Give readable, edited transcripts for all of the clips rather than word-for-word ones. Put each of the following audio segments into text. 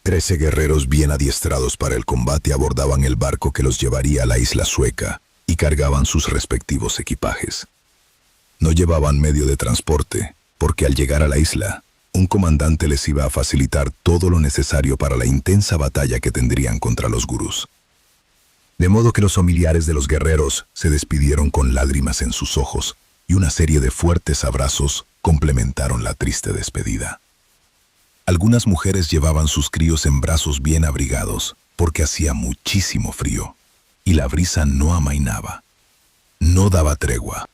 13 guerreros bien adiestrados para el combate abordaban el barco que los llevaría a la isla sueca y cargaban sus respectivos equipajes. No llevaban medio de transporte, porque al llegar a la isla, un comandante les iba a facilitar todo lo necesario para la intensa batalla que tendrían contra los gurús. De modo que los familiares de los guerreros se despidieron con lágrimas en sus ojos y una serie de fuertes abrazos complementaron la triste despedida. Algunas mujeres llevaban sus críos en brazos bien abrigados porque hacía muchísimo frío y la brisa no amainaba, no daba tregua.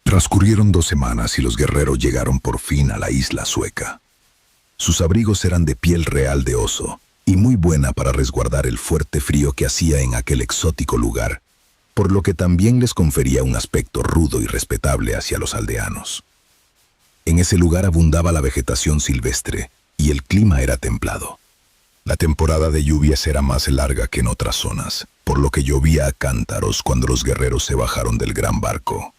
Transcurrieron 2 semanas y los guerreros llegaron por fin a la isla sueca. Sus abrigos eran de piel real de oso y muy buena para resguardar el fuerte frío que hacía en aquel exótico lugar, por lo que también les confería un aspecto rudo y respetable hacia los aldeanos. En ese lugar abundaba la vegetación silvestre y el clima era templado. La temporada de lluvias era más larga que en otras zonas, por lo que llovía a cántaros cuando los guerreros se bajaron del gran barco.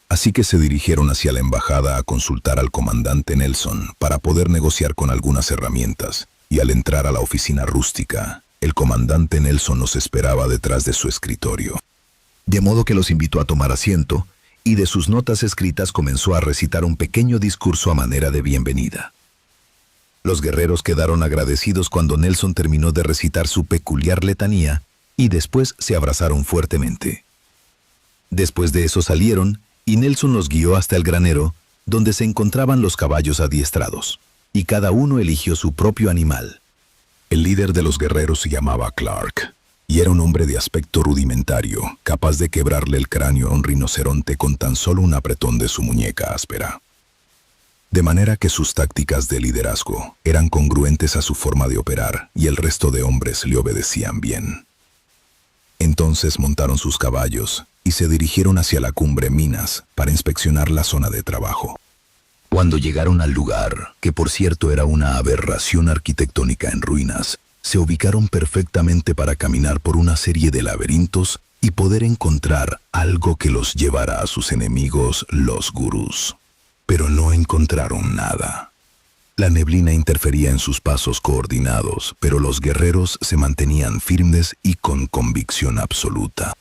Así que se dirigieron hacia la embajada a consultar al comandante Nelson para poder negociar con algunas herramientas, y al entrar a la oficina rústica, el comandante Nelson los esperaba detrás de su escritorio. De modo que los invitó a tomar asiento, y de sus notas escritas comenzó a recitar un pequeño discurso a manera de bienvenida. Los guerreros quedaron agradecidos cuando Nelson terminó de recitar su peculiar letanía, y después se abrazaron fuertemente. Después de eso salieron, y Nelson los guió hasta el granero, donde se encontraban los caballos adiestrados, y cada uno eligió su propio animal. El líder de los guerreros se llamaba Clark, y era un hombre de aspecto rudimentario, capaz de quebrarle el cráneo a un rinoceronte con tan solo un apretón de su muñeca áspera. De manera que sus tácticas de liderazgo eran congruentes a su forma de operar, y el resto de hombres le obedecían bien. Entonces montaron sus caballos y se dirigieron hacia la cumbre Minas para inspeccionar la zona de trabajo. Cuando llegaron al lugar, que por cierto era una aberración arquitectónica en ruinas, se ubicaron perfectamente para caminar por una serie de laberintos y poder encontrar algo que los llevara a sus enemigos, los gurús. Pero no encontraron nada. La neblina interfería en sus pasos coordinados, pero los guerreros se mantenían firmes y con convicción absoluta.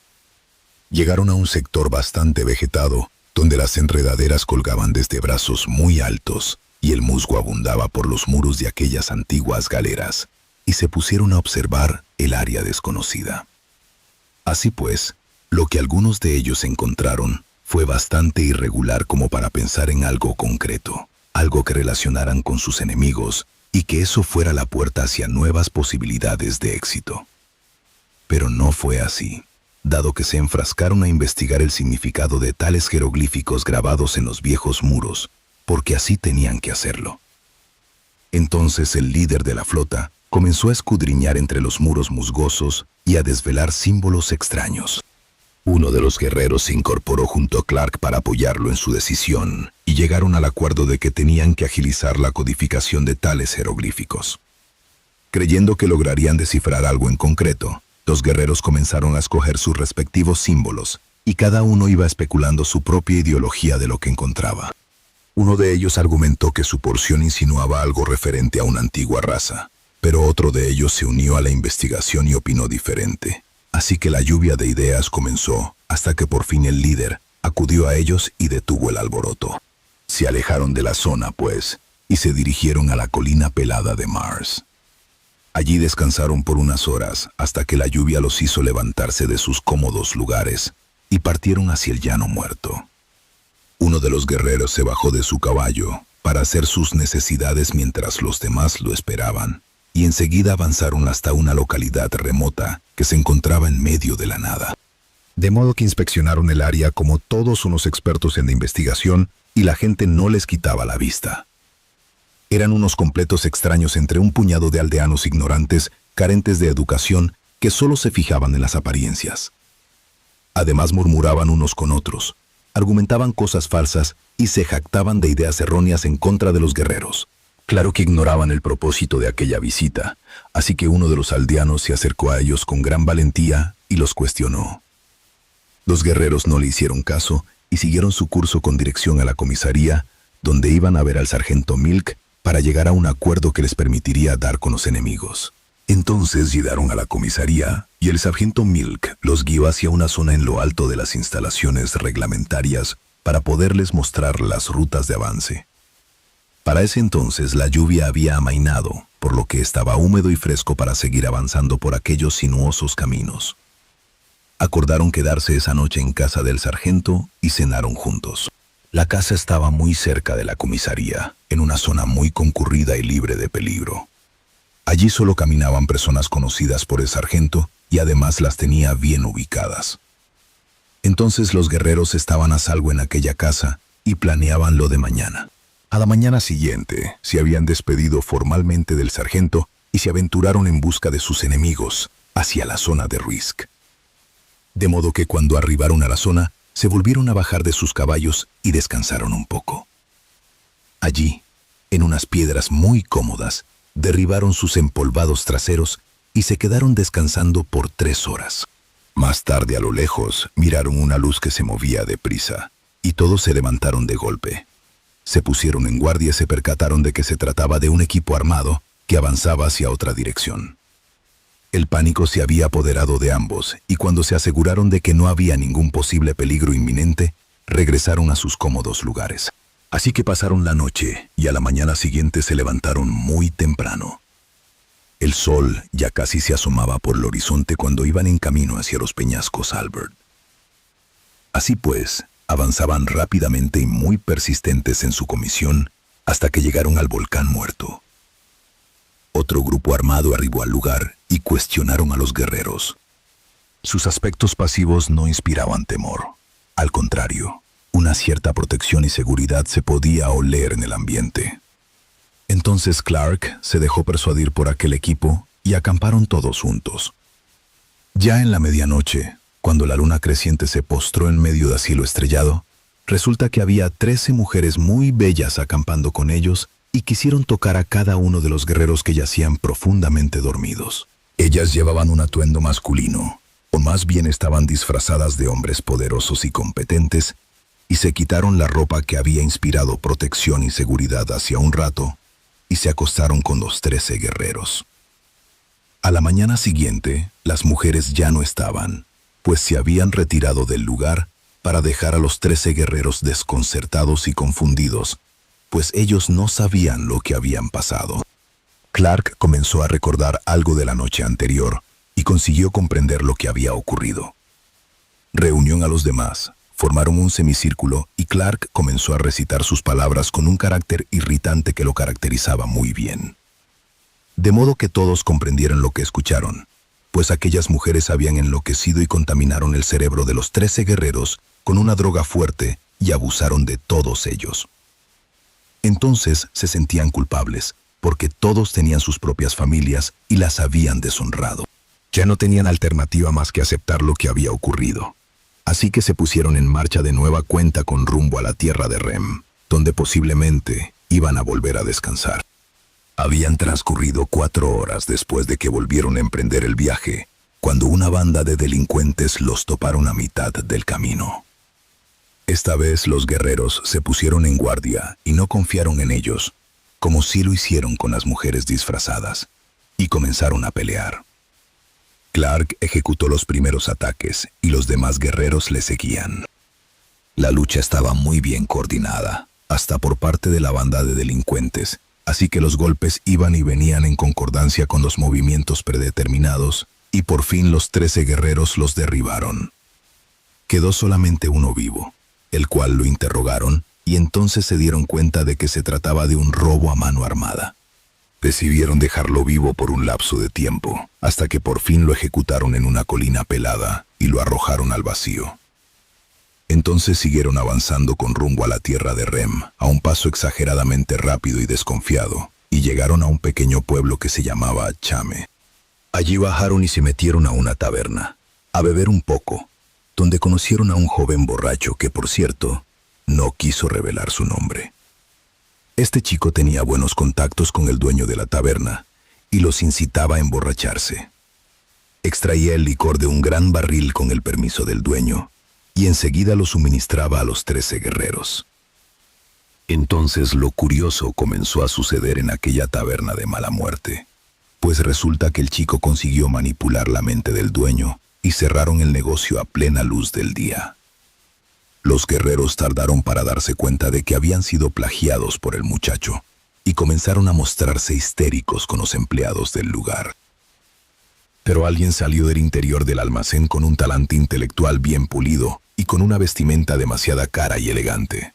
Llegaron a un sector bastante vegetado, donde las enredaderas colgaban desde brazos muy altos y el musgo abundaba por los muros de aquellas antiguas galeras, y se pusieron a observar el área desconocida. Así pues, lo que algunos de ellos encontraron fue bastante irregular como para pensar en algo concreto, algo que relacionaran con sus enemigos y que eso fuera la puerta hacia nuevas posibilidades de éxito. Pero no fue así, dado que se enfrascaron a investigar el significado de tales jeroglíficos grabados en los viejos muros, porque así tenían que hacerlo. Entonces el líder de la flota comenzó a escudriñar entre los muros musgosos y a desvelar símbolos extraños. Uno de los guerreros se incorporó junto a Clark para apoyarlo en su decisión, y llegaron al acuerdo de que tenían que agilizar la codificación de tales jeroglíficos. Creyendo que lograrían descifrar algo en concreto, los guerreros comenzaron a escoger sus respectivos símbolos, y cada uno iba especulando su propia ideología de lo que encontraba. Uno de ellos argumentó que su porción insinuaba algo referente a una antigua raza, pero otro de ellos se unió a la investigación y opinó diferente. Así que la lluvia de ideas comenzó, hasta que por fin el líder acudió a ellos y detuvo el alboroto. Se alejaron de la zona, pues, y se dirigieron a la colina pelada de Mars. Allí descansaron por unas horas hasta que la lluvia los hizo levantarse de sus cómodos lugares y partieron hacia el llano muerto. Uno de los guerreros se bajó de su caballo para hacer sus necesidades mientras los demás lo esperaban, y enseguida avanzaron hasta una localidad remota que se encontraba en medio de la nada. De modo que inspeccionaron el área como todos unos expertos en la investigación, y la gente no les quitaba la vista. Eran unos completos extraños entre un puñado de aldeanos ignorantes, carentes de educación, que solo se fijaban en las apariencias. Además murmuraban unos con otros, argumentaban cosas falsas y se jactaban de ideas erróneas en contra de los guerreros. Claro que ignoraban el propósito de aquella visita, así que uno de los aldeanos se acercó a ellos con gran valentía y los cuestionó. Los guerreros no le hicieron caso y siguieron su curso con dirección a la comisaría, donde iban a ver al sargento Milk para llegar a un acuerdo que les permitiría dar con los enemigos. Entonces llegaron a la comisaría y el sargento Milk los guió hacia una zona en lo alto de las instalaciones reglamentarias para poderles mostrar las rutas de avance. Para ese entonces la lluvia había amainado, por lo que estaba húmedo y fresco para seguir avanzando por aquellos sinuosos caminos. Acordaron quedarse esa noche en casa del sargento y cenaron juntos. La casa estaba muy cerca de la comisaría, en una zona muy concurrida y libre de peligro. Allí solo caminaban personas conocidas por el sargento y además las tenía bien ubicadas. Entonces los guerreros estaban a salvo en aquella casa y planeaban lo de mañana. A la mañana siguiente se habían despedido formalmente del sargento y se aventuraron en busca de sus enemigos hacia la zona de Risk. De modo que cuando arribaron a la zona, se volvieron a bajar de sus caballos y descansaron un poco. Allí, en unas piedras muy cómodas, derribaron sus empolvados traseros y se quedaron descansando por 3 horas. Más tarde, a lo lejos, miraron una luz que se movía deprisa, y todos se levantaron de golpe. Se pusieron en guardia y se percataron de que se trataba de un equipo armado que avanzaba hacia otra dirección. El pánico se había apoderado de ambos, y cuando se aseguraron de que no había ningún posible peligro inminente, regresaron a sus cómodos lugares. Así que pasaron la noche, y a la mañana siguiente se levantaron muy temprano. El sol ya casi se asomaba por el horizonte cuando iban en camino hacia los peñascos Albert. Así pues, avanzaban rápidamente y muy persistentes en su comisión hasta que llegaron al volcán muerto. Otro grupo armado arribó al lugar y cuestionaron a los guerreros. Sus aspectos pasivos no inspiraban temor. Al contrario, una cierta protección y seguridad se podía oler en el ambiente. Entonces Clark se dejó persuadir por aquel equipo y acamparon todos juntos. Ya en la medianoche, cuando la luna creciente se postró en medio del cielo estrellado, resulta que había 13 mujeres muy bellas acampando con ellos y quisieron tocar a cada uno de los guerreros que yacían profundamente dormidos. Ellas llevaban un atuendo masculino, o más bien estaban disfrazadas de hombres poderosos y competentes, y se quitaron la ropa que había inspirado protección y seguridad hacía un rato, y se acostaron con los 13 guerreros. A la mañana siguiente, las mujeres ya no estaban, pues se habían retirado del lugar para dejar a los 13 guerreros desconcertados y confundidos, pues ellos no sabían lo que habían pasado. Clark comenzó a recordar algo de la noche anterior y consiguió comprender lo que había ocurrido. Reunió a los demás, formaron un semicírculo y Clark comenzó a recitar sus palabras con un carácter irritante que lo caracterizaba muy bien. De modo que todos comprendieron lo que escucharon, pues aquellas mujeres habían enloquecido y contaminaron el cerebro de los 13 guerreros con una droga fuerte y abusaron de todos ellos. Entonces se sentían culpables, porque todos tenían sus propias familias y las habían deshonrado. Ya no tenían alternativa más que aceptar lo que había ocurrido. Así que se pusieron en marcha de nueva cuenta con rumbo a la tierra de Rem, donde posiblemente iban a volver a descansar. Habían transcurrido 4 horas después de que volvieron a emprender el viaje, cuando una banda de delincuentes los toparon a mitad del camino. Esta vez los guerreros se pusieron en guardia y no confiaron en ellos, como sí lo hicieron con las mujeres disfrazadas, y comenzaron a pelear. Clark ejecutó los primeros ataques y los demás guerreros le seguían. La lucha estaba muy bien coordinada, hasta por parte de la banda de delincuentes, así que los golpes iban y venían en concordancia con los movimientos predeterminados, y por fin los 13 guerreros los derribaron. Quedó solamente uno vivo, el cual lo interrogaron, y entonces se dieron cuenta de que se trataba de un robo a mano armada. Decidieron dejarlo vivo por un lapso de tiempo, hasta que por fin lo ejecutaron en una colina pelada y lo arrojaron al vacío. Entonces siguieron avanzando con rumbo a la tierra de Rem, a un paso exageradamente rápido y desconfiado, y llegaron a un pequeño pueblo que se llamaba Chame. Allí bajaron y se metieron a una taberna, a beber un poco, donde conocieron a un joven borracho que, por cierto, no quiso revelar su nombre. Este chico tenía buenos contactos con el dueño de la taberna y los incitaba a emborracharse. Extraía el licor de un gran barril con el permiso del dueño y enseguida lo suministraba a los 13 guerreros. Entonces lo curioso comenzó a suceder en aquella taberna de mala muerte, pues resulta que el chico consiguió manipular la mente del dueño y cerraron el negocio a plena luz del día. Los guerreros tardaron para darse cuenta de que habían sido plagiados por el muchacho y comenzaron a mostrarse histéricos con los empleados del lugar. Pero alguien salió del interior del almacén con un talante intelectual bien pulido y con una vestimenta demasiado cara y elegante.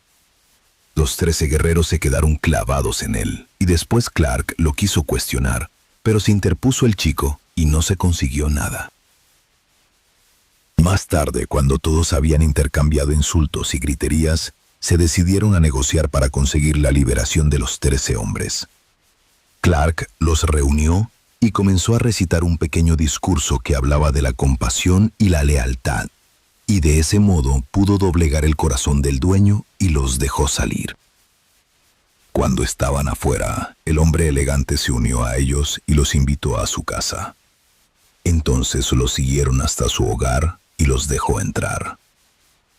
Los 13 guerreros se quedaron clavados en él, y después Clark lo quiso cuestionar, pero se interpuso el chico y no se consiguió nada. Más tarde, cuando todos habían intercambiado insultos y griterías, se decidieron a negociar para conseguir la liberación de los 13 hombres. Clark los reunió y comenzó a recitar un pequeño discurso que hablaba de la compasión y la lealtad, y de ese modo pudo doblegar el corazón del dueño y los dejó salir. Cuando estaban afuera, el hombre elegante se unió a ellos y los invitó a su casa. Entonces los siguieron hasta su hogar y los dejó entrar.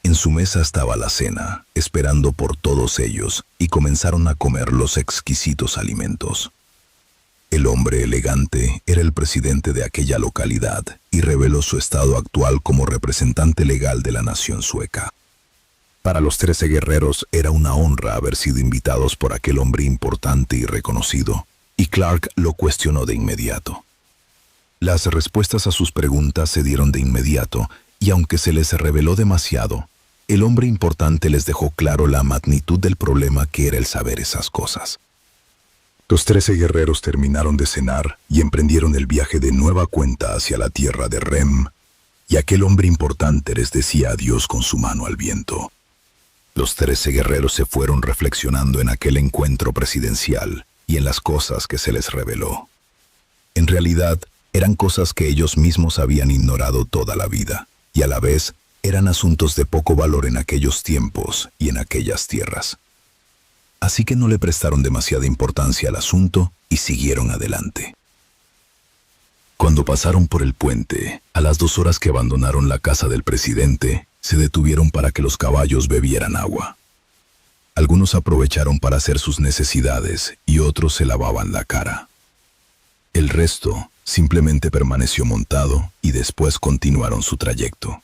En su mesa estaba la cena, esperando por todos ellos, y comenzaron a comer los exquisitos alimentos. El hombre elegante era el presidente de aquella localidad y reveló su estado actual como representante legal de la nación sueca. Para los 13 guerreros era una honra haber sido invitados por aquel hombre importante y reconocido, y Clark lo cuestionó de inmediato. Las respuestas a sus preguntas se dieron de inmediato, y aunque se les reveló demasiado, el hombre importante les dejó claro la magnitud del problema que era el saber esas cosas. Los 13 guerreros terminaron de cenar y emprendieron el viaje de nueva cuenta hacia la tierra de Rem, y aquel hombre importante les decía adiós con su mano al viento. Los 13 guerreros se fueron reflexionando en aquel encuentro presidencial y en las cosas que se les reveló. En realidad, eran cosas que ellos mismos habían ignorado toda la vida, y a la vez eran asuntos de poco valor en aquellos tiempos y en aquellas tierras. Así que no le prestaron demasiada importancia al asunto y siguieron adelante. Cuando pasaron por el puente, a las 2 horas que abandonaron la casa del presidente, se detuvieron para que los caballos bebieran agua. Algunos aprovecharon para hacer sus necesidades y otros se lavaban la cara. El resto simplemente permaneció montado y después continuaron su trayecto.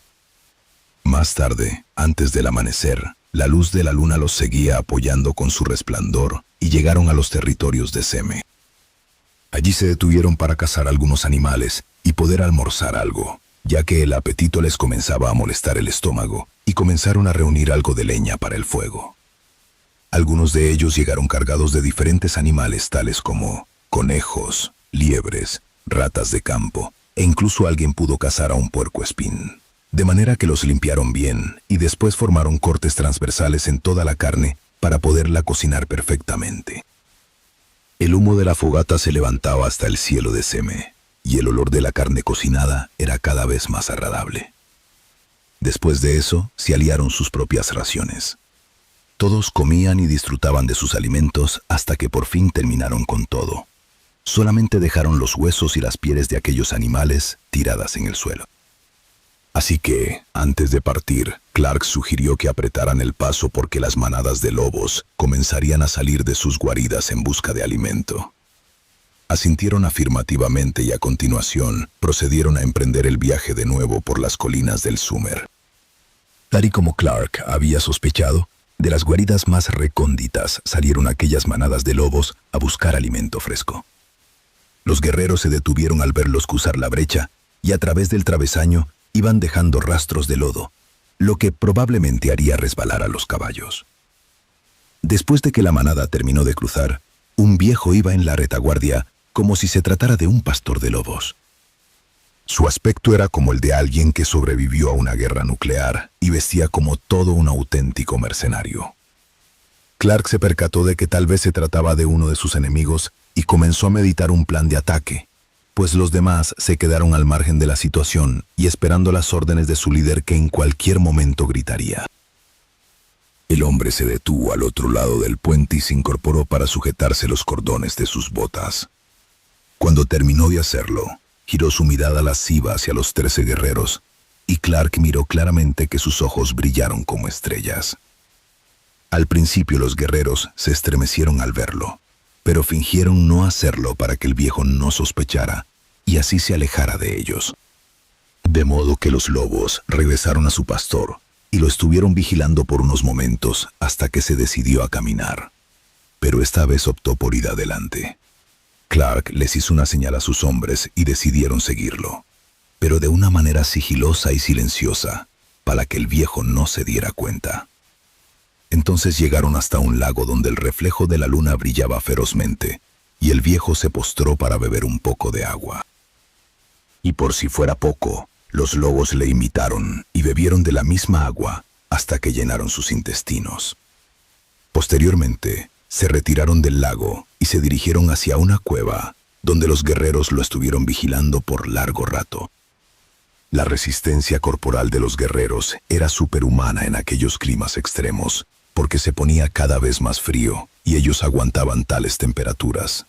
Más tarde, antes del amanecer, la luz de la luna los seguía apoyando con su resplandor y llegaron a los territorios de Seme. Allí se detuvieron para cazar algunos animales y poder almorzar algo, ya que el apetito les comenzaba a molestar el estómago, y comenzaron a reunir algo de leña para el fuego. Algunos de ellos llegaron cargados de diferentes animales tales como conejos, liebres, ratas de campo, e incluso alguien pudo cazar a un puercoespín. De manera que los limpiaron bien y después formaron cortes transversales en toda la carne para poderla cocinar perfectamente. El humo de la fogata se levantaba hasta el cielo de Seme, y el olor de la carne cocinada era cada vez más agradable. Después de eso, se aliaron sus propias raciones. Todos comían y disfrutaban de sus alimentos hasta que por fin terminaron con todo. Solamente dejaron los huesos y las pieles de aquellos animales tiradas en el suelo. Así que, antes de partir, Clark sugirió que apretaran el paso porque las manadas de lobos comenzarían a salir de sus guaridas en busca de alimento. Asintieron afirmativamente y a continuación procedieron a emprender el viaje de nuevo por las colinas del Sumer. Tal y como Clark había sospechado, de las guaridas más recónditas salieron aquellas manadas de lobos a buscar alimento fresco. Los guerreros se detuvieron al verlos cruzar la brecha y a través del travesaño iban dejando rastros de lodo, lo que probablemente haría resbalar a los caballos. Después de que la manada terminó de cruzar, un viejo iba en la retaguardia como si se tratara de un pastor de lobos. Su aspecto era como el de alguien que sobrevivió a una guerra nuclear y vestía como todo un auténtico mercenario. Clark se percató de que tal vez se trataba de uno de sus enemigos y comenzó a meditar un plan de ataque, pues los demás se quedaron al margen de la situación y esperando las órdenes de su líder que en cualquier momento gritaría. El hombre se detuvo al otro lado del puente y se incorporó para sujetarse los cordones de sus botas. Cuando terminó de hacerlo, giró su mirada lasciva hacia los 13 guerreros, y Clark miró claramente que sus ojos brillaron como estrellas. Al principio los guerreros se estremecieron al verlo, pero fingieron no hacerlo para que el viejo no sospechara y así se alejara de ellos. De modo que los lobos regresaron a su pastor y lo estuvieron vigilando por unos momentos hasta que se decidió a caminar. Pero esta vez optó por ir adelante. Clark les hizo una señal a sus hombres y decidieron seguirlo, pero de una manera sigilosa y silenciosa, para que el viejo no se diera cuenta. Entonces llegaron hasta un lago donde el reflejo de la luna brillaba ferozmente, y el viejo se postró para beber un poco de agua. Y por si fuera poco, los lobos le imitaron y bebieron de la misma agua hasta que llenaron sus intestinos. Posteriormente, se retiraron del lago y se dirigieron hacia una cueva, donde los guerreros lo estuvieron vigilando por largo rato. La resistencia corporal de los guerreros era superhumana en aquellos climas extremos, porque se ponía cada vez más frío y ellos aguantaban tales temperaturas.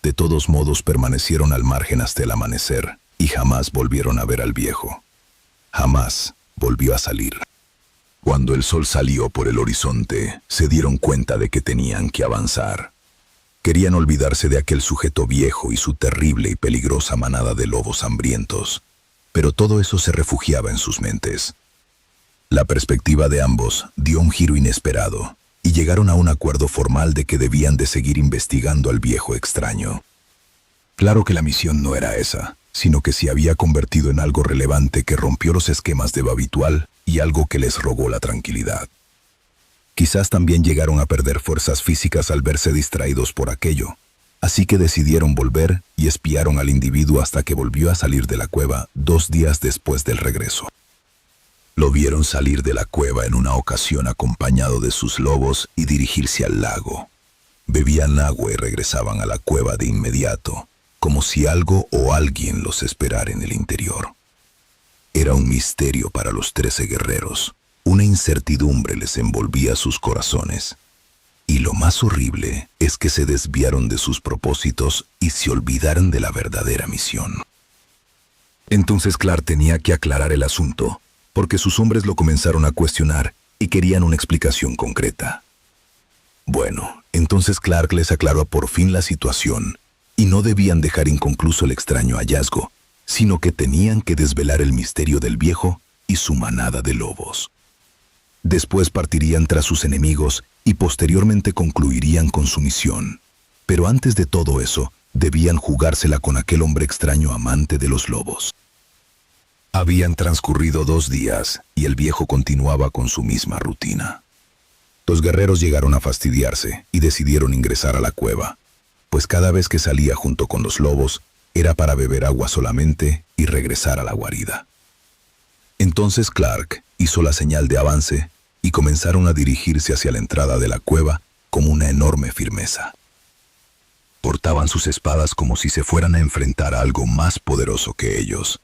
De todos modos permanecieron al margen hasta el amanecer y jamás volvieron a ver al viejo. Jamás volvió a salir. Cuando el sol salió por el horizonte, se dieron cuenta de que tenían que avanzar. Querían olvidarse de aquel sujeto viejo y su terrible y peligrosa manada de lobos hambrientos, pero todo eso se refugiaba en sus mentes. La perspectiva de ambos dio un giro inesperado y llegaron a un acuerdo formal de que debían de seguir investigando al viejo extraño. Claro que la misión no era esa, sino que se había convertido en algo relevante que rompió los esquemas de lo habitual y algo que les robó la tranquilidad. Quizás también llegaron a perder fuerzas físicas al verse distraídos por aquello, así que decidieron volver y espiaron al individuo hasta que volvió a salir de la cueva 2 días después del regreso. Lo vieron salir de la cueva en una ocasión acompañado de sus lobos y dirigirse al lago. Bebían agua y regresaban a la cueva de inmediato, como si algo o alguien los esperara en el interior. Era un misterio para los 13 guerreros. Una incertidumbre les envolvía sus corazones. Y lo más horrible es que se desviaron de sus propósitos y se olvidaron de la verdadera misión. Entonces Clark tenía que aclarar el asunto, porque sus hombres lo comenzaron a cuestionar y querían una explicación concreta. Bueno, entonces Clark les aclaró por fin la situación, y no debían dejar inconcluso el extraño hallazgo, sino que tenían que desvelar el misterio del viejo y su manada de lobos. Después partirían tras sus enemigos y posteriormente concluirían con su misión. Pero antes de todo eso, debían jugársela con aquel hombre extraño amante de los lobos. Habían transcurrido 2 días y el viejo continuaba con su misma rutina. Los guerreros llegaron a fastidiarse y decidieron ingresar a la cueva, pues cada vez que salía junto con los lobos era para beber agua solamente y regresar a la guarida. Entonces Clark hizo la señal de avance y comenzaron a dirigirse hacia la entrada de la cueva con una enorme firmeza. Portaban sus espadas como si se fueran a enfrentar a algo más poderoso que ellos,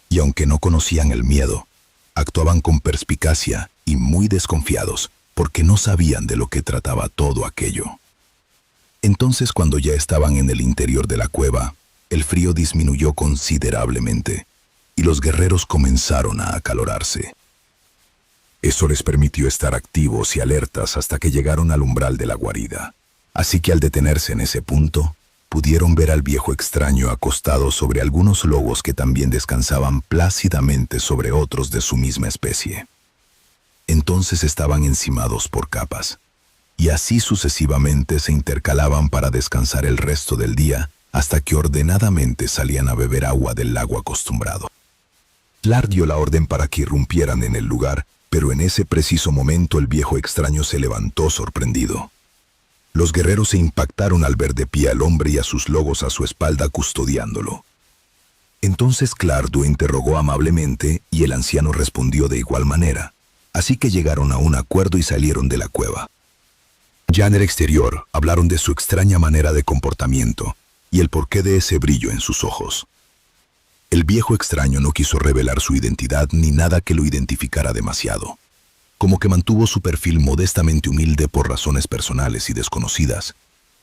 y aunque no conocían el miedo, actuaban con perspicacia y muy desconfiados porque no sabían de lo que trataba todo aquello. Entonces, cuando ya estaban en el interior de la cueva, el frío disminuyó considerablemente y los guerreros comenzaron a acalorarse. Eso les permitió estar activos y alertas hasta que llegaron al umbral de la guarida. Así que al detenerse en ese punto, pudieron ver al viejo extraño acostado sobre algunos lobos que también descansaban plácidamente sobre otros de su misma especie. Entonces estaban encimados por capas, y así sucesivamente se intercalaban para descansar el resto del día hasta que ordenadamente salían a beber agua del lago acostumbrado. Clark dio la orden para que irrumpieran en el lugar, pero en ese preciso momento el viejo extraño se levantó sorprendido. Los guerreros se impactaron al ver de pie al hombre y a sus lobos a su espalda custodiándolo. Entonces Clark lo interrogó amablemente y el anciano respondió de igual manera, así que llegaron a un acuerdo y salieron de la cueva. Ya en el exterior hablaron de su extraña manera de comportamiento y el porqué de ese brillo en sus ojos. El viejo extraño no quiso revelar su identidad ni nada que lo identificara demasiado. Como que mantuvo su perfil modestamente humilde por razones personales y desconocidas,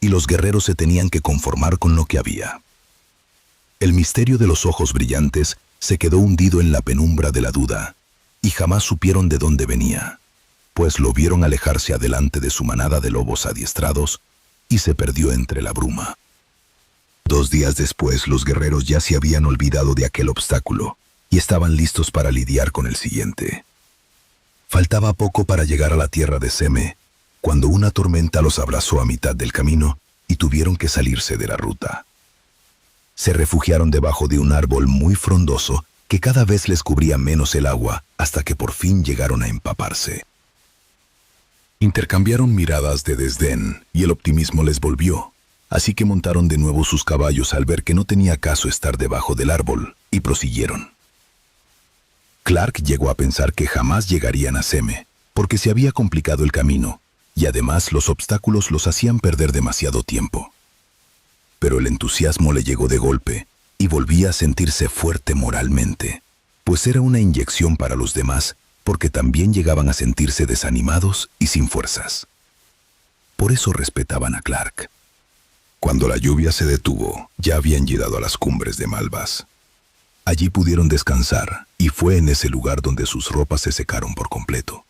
y los guerreros se tenían que conformar con lo que había. El misterio de los ojos brillantes se quedó hundido en la penumbra de la duda, y jamás supieron de dónde venía. pues lo vieron alejarse adelante de su manada de lobos adiestrados y se perdió entre la bruma. 2 días después, los guerreros ya se habían olvidado de aquel obstáculo y estaban listos para lidiar con el siguiente. Faltaba poco para llegar a la tierra de Seme, cuando una tormenta los abrazó a mitad del camino y tuvieron que salirse de la ruta. Se refugiaron debajo de un árbol muy frondoso que cada vez les cubría menos el agua hasta que por fin llegaron a empaparse. Intercambiaron miradas de desdén y el optimismo les volvió, así que montaron de nuevo sus caballos al ver que no tenía caso estar debajo del árbol y prosiguieron. Clark llegó a pensar que jamás llegarían a Seme, porque se había complicado el camino, y además los obstáculos los hacían perder demasiado tiempo. Pero el entusiasmo le llegó de golpe, y volvía a sentirse fuerte moralmente, pues era una inyección para los demás, porque también llegaban a sentirse desanimados y sin fuerzas. Por eso respetaban a Clark. Cuando la lluvia se detuvo, ya habían llegado a las cumbres de Malvas. Allí pudieron descansar, y fue en ese lugar donde sus ropas se secaron por completo.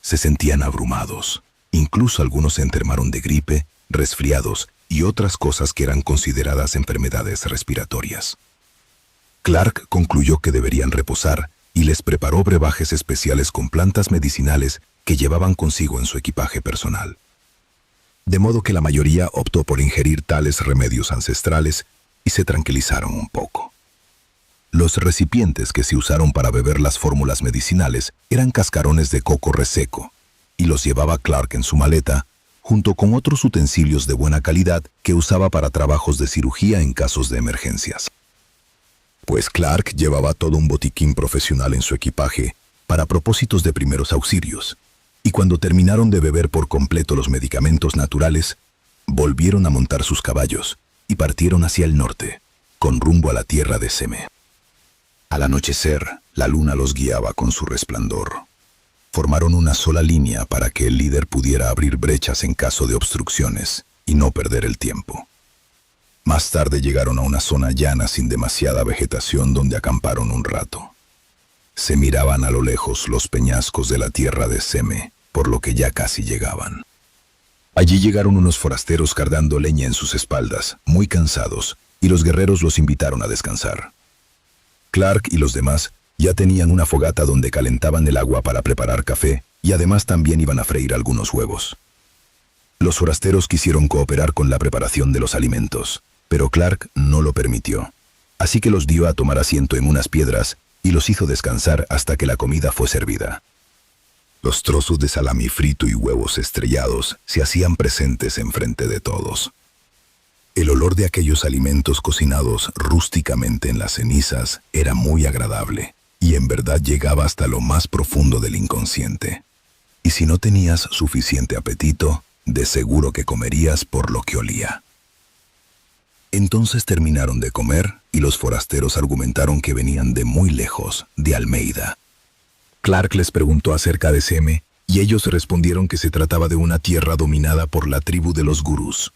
Se sentían abrumados, incluso algunos se enfermaron de gripe, resfriados y otras cosas que eran consideradas enfermedades respiratorias. Clark concluyó que deberían reposar y les preparó brebajes especiales con plantas medicinales que llevaban consigo en su equipaje personal. De modo que la mayoría optó por ingerir tales remedios ancestrales y se tranquilizaron un poco. Los recipientes que se usaron para beber las fórmulas medicinales eran cascarones de coco reseco, y los llevaba Clark en su maleta, junto con otros utensilios de buena calidad que usaba para trabajos de cirugía en casos de emergencias. Pues Clark llevaba todo un botiquín profesional en su equipaje para propósitos de primeros auxilios, y cuando terminaron de beber por completo los medicamentos naturales, volvieron a montar sus caballos y partieron hacia el norte, con rumbo a la tierra de Seme. Al anochecer, la luna los guiaba con su resplandor. Formaron una sola línea para que el líder pudiera abrir brechas en caso de obstrucciones y no perder el tiempo. Más tarde llegaron a una zona llana sin demasiada vegetación donde acamparon un rato. Se miraban a lo lejos los peñascos de la tierra de Seme, por lo que ya casi llegaban. Allí llegaron unos forasteros cargando leña en sus espaldas, muy cansados, y los guerreros los invitaron a descansar. Clark y los demás ya tenían una fogata donde calentaban el agua para preparar café y además también iban a freír algunos huevos. Los forasteros quisieron cooperar con la preparación de los alimentos, pero Clark no lo permitió. Así que los dio a tomar asiento en unas piedras y los hizo descansar hasta que la comida fue servida. Los trozos de salami frito y huevos estrellados se hacían presentes enfrente de todos. El olor de aquellos alimentos cocinados rústicamente en las cenizas era muy agradable y en verdad llegaba hasta lo más profundo del inconsciente. Y si no tenías suficiente apetito, de seguro que comerías por lo que olía. Entonces terminaron de comer y los forasteros argumentaron que venían de muy lejos, de Almeida. Clark les preguntó acerca de Seme y ellos respondieron que se trataba de una tierra dominada por la tribu de los gurús.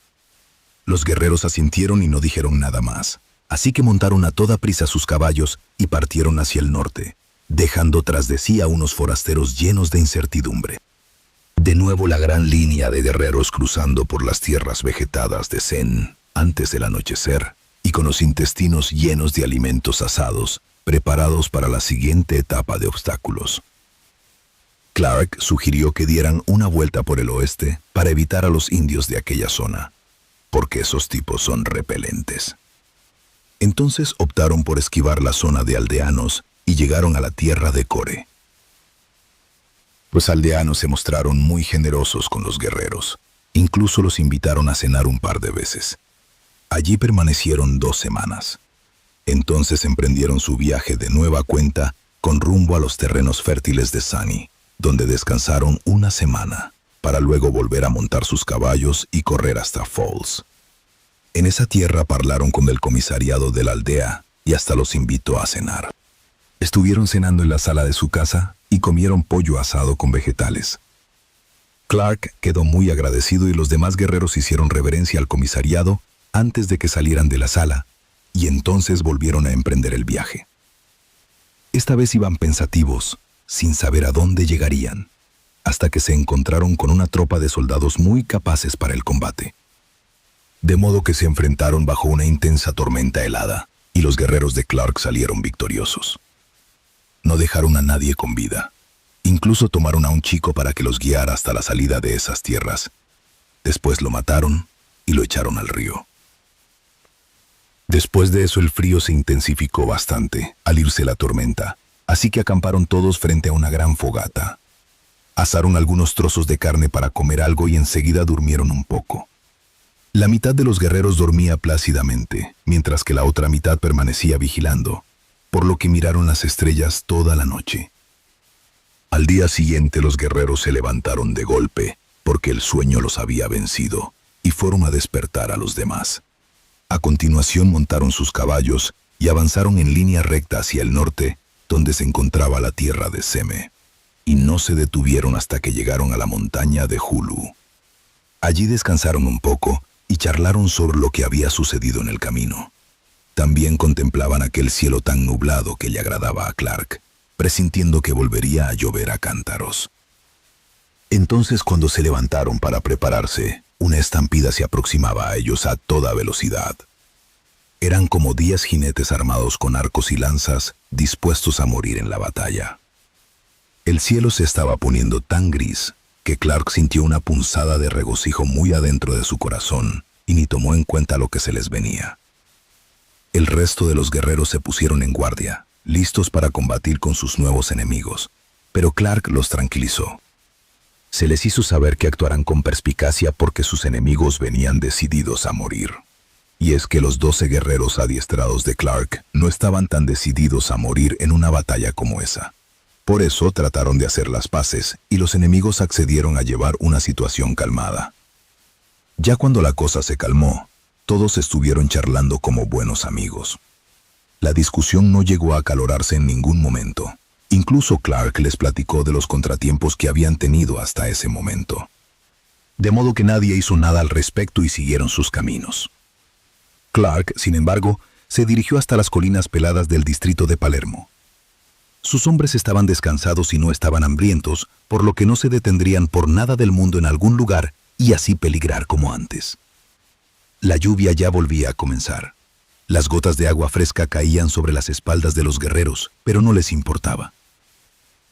Los guerreros asintieron y no dijeron nada más, así que montaron a toda prisa sus caballos y partieron hacia el norte, dejando tras de sí a unos forasteros llenos de incertidumbre. De nuevo la gran línea de guerreros cruzando por las tierras vegetadas de Zen antes del anochecer y con los intestinos llenos de alimentos asados, preparados para la siguiente etapa de obstáculos. Clark sugirió que dieran una vuelta por el oeste para evitar a los indios de aquella zona, porque esos tipos son repelentes. Entonces optaron por esquivar la zona de aldeanos y llegaron a la tierra de Core. Los aldeanos se mostraron muy generosos con los guerreros, incluso los invitaron a cenar un par de veces. Allí permanecieron 2 semanas. Entonces emprendieron su viaje de nueva cuenta con rumbo a los terrenos fértiles de Sani, donde descansaron 1 semana, para luego volver a montar sus caballos y correr hasta Falls. En esa tierra parlaron con el comisariado de la aldea y hasta los invitó a cenar. Estuvieron cenando en la sala de su casa y comieron pollo asado con vegetales. Clark quedó muy agradecido y los demás guerreros hicieron reverencia al comisariado antes de que salieran de la sala, y entonces volvieron a emprender el viaje. Esta vez iban pensativos, sin saber a dónde llegarían. hasta que se encontraron con una tropa de soldados muy capaces para el combate. De modo que se enfrentaron bajo una intensa tormenta helada, y los guerreros de Clark salieron victoriosos. No dejaron a nadie con vida. Incluso tomaron a un chico para que los guiara hasta la salida de esas tierras. Después lo mataron y lo echaron al río. Después de eso el frío se intensificó bastante al irse la tormenta, así que acamparon todos frente a una gran fogata. Asaron algunos trozos de carne para comer algo y enseguida durmieron un poco. La mitad de los guerreros dormía plácidamente, mientras que la otra mitad permanecía vigilando, por lo que miraron las estrellas toda la noche. Al día siguiente los guerreros se levantaron de golpe, porque el sueño los había vencido, y fueron a despertar a los demás. A continuación montaron sus caballos y avanzaron en línea recta hacia el norte, donde se encontraba la tierra de Seme, y no se detuvieron hasta que llegaron a la montaña de Hulu. Allí descansaron un poco y charlaron sobre lo que había sucedido en el camino. También contemplaban aquel cielo tan nublado que le agradaba a Clark, presintiendo que volvería a llover a cántaros. Entonces, cuando se levantaron para prepararse, una estampida se aproximaba a ellos a toda velocidad. Eran como 10 jinetes armados con arcos y lanzas, dispuestos a morir en la batalla. El cielo se estaba poniendo tan gris que Clark sintió una punzada de regocijo muy adentro de su corazón y ni tomó en cuenta lo que se les venía. El resto de los guerreros se pusieron en guardia, listos para combatir con sus nuevos enemigos, pero Clark los tranquilizó. Se les hizo saber que actuaran con perspicacia porque sus enemigos venían decididos a morir. Y es que los 12 guerreros adiestrados de Clark no estaban tan decididos a morir en una batalla como esa. Por eso trataron de hacer las paces y los enemigos accedieron a llevar una situación calmada. Ya cuando la cosa se calmó, todos estuvieron charlando como buenos amigos. La discusión no llegó a acalorarse en ningún momento. Incluso Clark les platicó de los contratiempos que habían tenido hasta ese momento. De modo que nadie hizo nada al respecto y siguieron sus caminos. Clark, sin embargo, se dirigió hasta las colinas peladas del distrito de Palermo. Sus hombres estaban descansados y no estaban hambrientos, por lo que no se detendrían por nada del mundo en algún lugar y así peligrar como antes. La lluvia ya volvía a comenzar. Las gotas de agua fresca caían sobre las espaldas de los guerreros, pero no les importaba.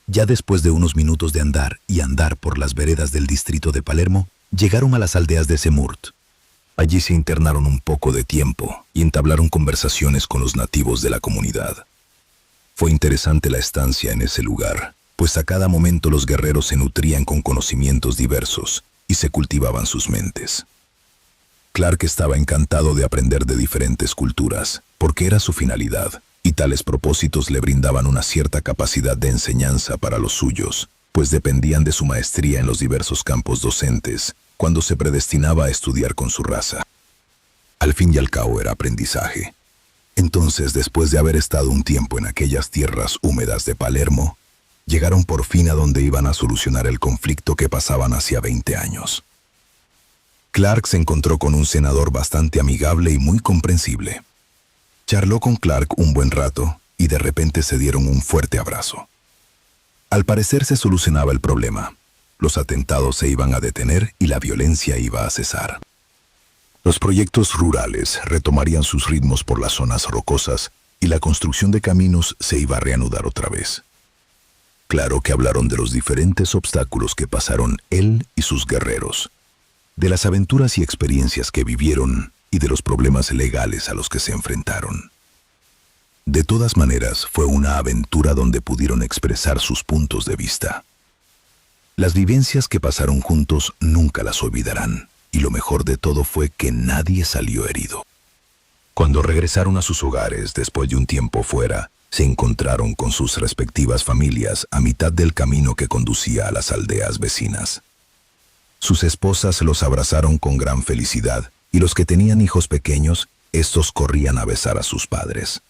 Ya después de unos minutos de andar y andar por las veredas del distrito de Palermo, llegaron a las aldeas de Semurt. Allí se internaron un poco de tiempo y entablaron conversaciones con los nativos de la comunidad. Fue interesante la estancia en ese lugar, pues a cada momento los guerreros se nutrían con conocimientos diversos y se cultivaban sus mentes. Clark estaba encantado de aprender de diferentes culturas, porque era su finalidad, y tales propósitos le brindaban una cierta capacidad de enseñanza para los suyos, pues dependían de su maestría en los diversos campos docentes, cuando se predestinaba a estudiar con su raza. Al fin y al cabo era aprendizaje. Entonces, después de haber estado un tiempo en aquellas tierras húmedas de Palermo, llegaron por fin a donde iban a solucionar el conflicto que pasaban hacía 20 años. Clark se encontró con un senador bastante amigable y muy comprensible. Charló con Clark un buen rato y de repente se dieron un fuerte abrazo. Al parecer se solucionaba el problema. Los atentados se iban a detener y la violencia iba a cesar. Los proyectos rurales retomarían sus ritmos por las zonas rocosas y la construcción de caminos se iba a reanudar otra vez. Claro que hablaron de los diferentes obstáculos que pasaron él y sus guerreros, de las aventuras y experiencias que vivieron y de los problemas legales a los que se enfrentaron. De todas maneras, fue una aventura donde pudieron expresar sus puntos de vista. Las vivencias que pasaron juntos nunca las olvidarán, y lo mejor de todo fue que nadie salió herido. Cuando regresaron a sus hogares después de un tiempo fuera, se encontraron con sus respectivas familias a mitad del camino que conducía a las aldeas vecinas. Sus esposas los abrazaron con gran felicidad, y los que tenían hijos pequeños, estos corrían a besar a sus padres.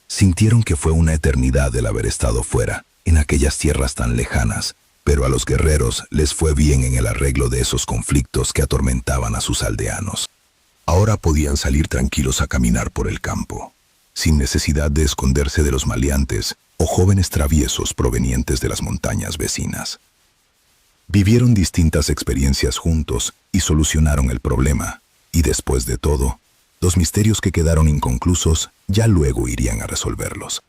Sintieron que fue una eternidad el haber estado fuera, en aquellas tierras tan lejanas, pero a los guerreros les fue bien en el arreglo de esos conflictos que atormentaban a sus aldeanos. Ahora podían salir tranquilos a caminar por el campo, sin necesidad de esconderse de los maleantes o jóvenes traviesos provenientes de las montañas vecinas. Vivieron distintas experiencias juntos y solucionaron el problema. Y después de todo, los misterios que quedaron inconclusos ya luego irían a resolverlos.